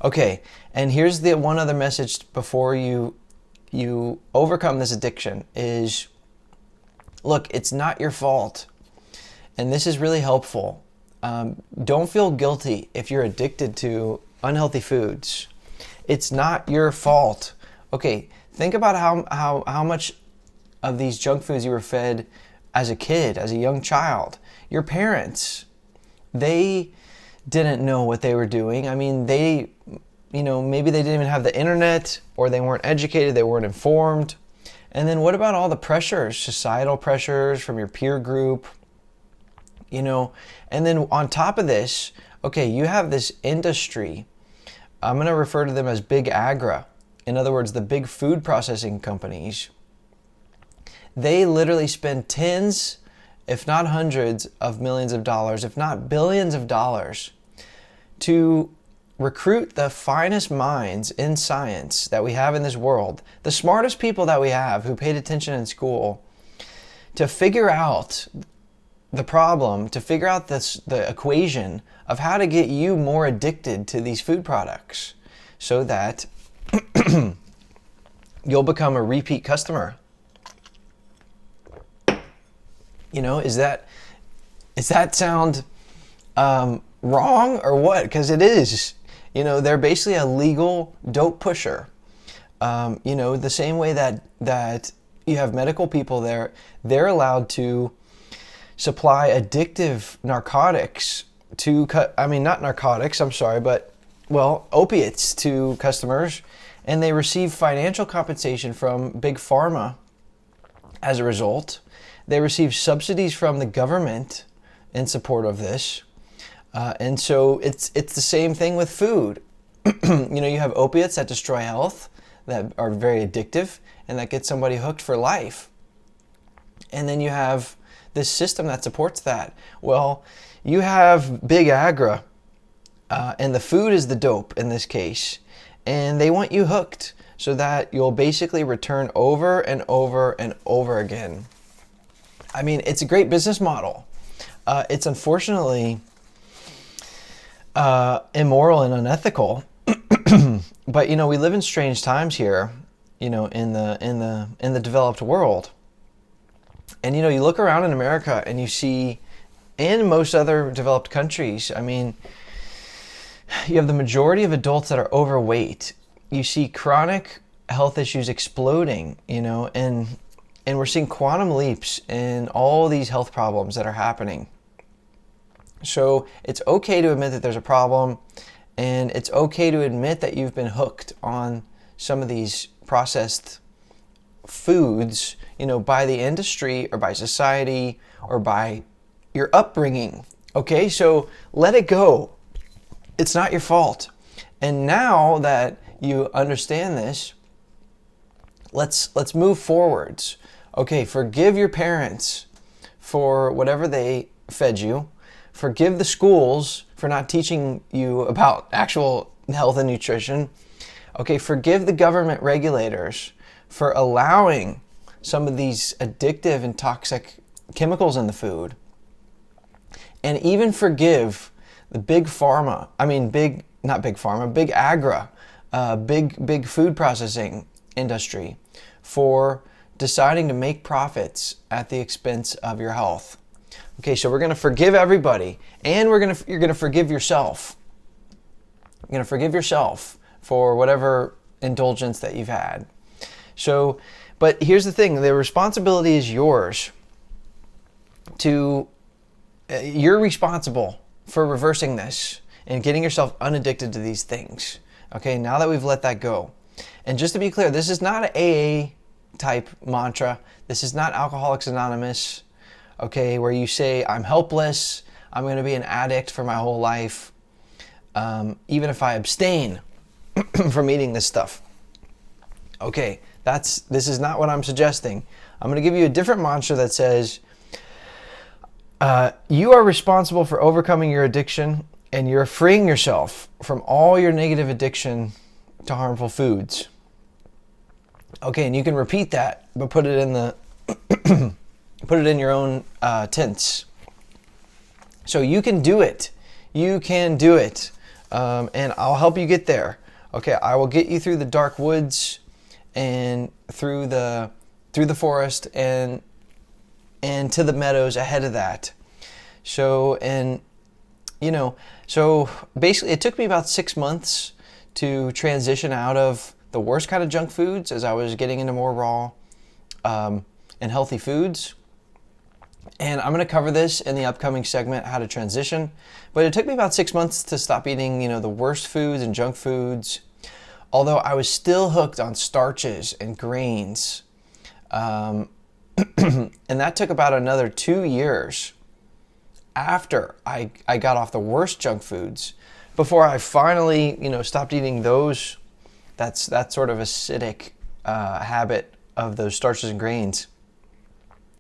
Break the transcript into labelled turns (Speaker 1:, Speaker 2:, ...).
Speaker 1: Okay, and here's the one other message before you overcome this addiction is, look, it's not your fault. And this is really helpful. Don't feel guilty if you're addicted to unhealthy foods. It's not your fault. Okay, think about how much of these junk foods you were fed as a kid, as a young child. Your parents, they didn't know what they were doing. I mean, maybe they didn't even have the internet, or they weren't educated, they weren't informed. And then what about all the pressures, societal pressures from your peer group? And then on top of this, okay, you have this industry. I'm going to refer to them as Big Agra. In other words, the big food processing companies. They literally spend tens, if not hundreds of millions of dollars, if not billions of dollars, to recruit the finest minds in science that we have in this world, the smartest people that we have who paid attention in school, to figure out the problem, to figure out the equation of how to get you more addicted to these food products so that you'll become a repeat customer. Does that sound wrong or what? Because it is. They're basically a legal dope pusher. The same way that you have medical people there, they're allowed to supply addictive narcotics not narcotics, I'm sorry, but, opiates to customers, and they receive financial compensation from Big Pharma as a result. They receive subsidies from the government in support of this. And so it's the same thing with food. You have opiates that destroy health, that are very addictive, and that get somebody hooked for life. And then you have this system that supports that. Well, you have Big Agra, and the food is the dope in this case, and they want you hooked so that you'll basically return over and over and over again. I mean, it's a great business model. It's unfortunately immoral and unethical, but we live in strange times here, in the developed world. And you look around in America and you see, in most other developed countries, I mean, you have the majority of adults that are overweight. You see chronic health issues exploding, and we're seeing quantum leaps in all these health problems that are happening. So it's okay to admit that there's a problem, and it's okay to admit that you've been hooked on some of these processed foods, by the industry or by society or by your upbringing. Okay, so let it go. It's not your fault. And now that you understand this, let's move forwards. Okay, forgive your parents for whatever they fed you. Forgive the schools for not teaching you about actual health and nutrition. Okay, forgive the government regulators for allowing some of these addictive and toxic chemicals in the food. And even forgive the Big Agra, big food processing industry for deciding to make profits at the expense of your health. Okay, so we're going to forgive everybody, and you're going to forgive yourself. You're going to forgive yourself for whatever indulgence that you've had. So, but here's the thing, the responsibility is yours. You're responsible for reversing this and getting yourself unaddicted to these things. Okay, now that we've let that go. And just to be clear, this is not an AA type mantra. This is not Alcoholics Anonymous, okay, where you say, I'm helpless, I'm going to be an addict for my whole life, even if I abstain from eating this stuff. Okay, this is not what I'm suggesting. I'm going to give you a different mantra that says, you are responsible for overcoming your addiction, and you're freeing yourself from all your negative addiction to harmful foods. Okay, and you can repeat that, but put it in your own tense. So you can do it. You can do it. and I'll help you get there. Okay, I will get you through the dark woods and through the forest and to the meadows ahead of that. So, and so basically it took me about 6 months to transition out of the worst kind of junk foods as I was getting into more raw and healthy foods. And I'm going to cover this in the upcoming segment, how to transition. But it took me about 6 months to stop eating, the worst foods and junk foods. Although I was still hooked on starches and grains. And that took about another 2 years after I got off the worst junk foods before I finally, stopped eating those. That sort of acidic habit of those starches and grains.